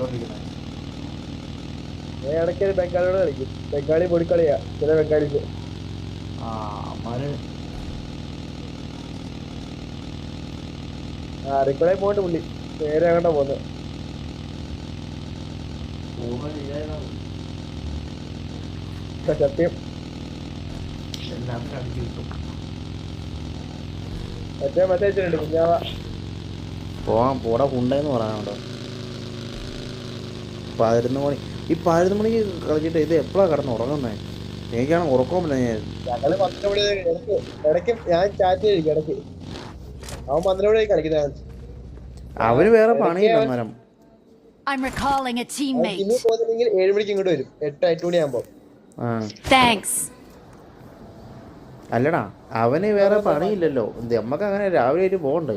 കളിച്ചോണ്ടിരിക്കുന്നത്. ഇടയ്ക്ക് ബംഗാളിയോട് കളിക്കും. ബംഗാളി പൊടിക്കളിയാ ചില ബംഗാളിക്ക്. അമ്മാര് റിക്വലായി പോയിട്ട് പുള്ളി നേരെ അങ്ങോട്ടാ പോകുന്നത്. സത്യം എല്ലാത്തിനും അടിച്ചു കിട്ടും. മറ്റേ മെസ്സേജ് കുഞ്ഞാവ പോവാൻ പോടാ ഉണ്ടായെന്ന് പറയാനുണ്ടോ. 11 മണി. ഈ 11 മണിക്ക് കളിച്ചിട്ട് ഇത് എപ്പോഴാണ് കിടന്ന് ഉറങ്ങുന്നത്? എനിക്കാണ് ഉറക്കമില്ല. ഞങ്ങള് 12 മണി ഇടയ്ക്ക് ഞാൻ ചാറ്റ് ചെയ്യും. ഇടയ്ക്ക് അവൻ 12 മണി കളിക്കുന്നത്. അവന് വേറെ പണിയില്ല അന്നേരം. I'm recalling a teammate. ഇനി പോകുന്നുണ്ടെങ്കിൽ 7 മണിക്ക് ഇങ്ങോട്ട് വരും. 8 മണിയാകുമ്പോ. Thanks. അല്ലടാ അവന് വേറെ പണിയില്ലല്ലോ. നമുക്ക് അങ്ങനെ രാവിലെ ആയിട്ട് പോകണ്ടേ.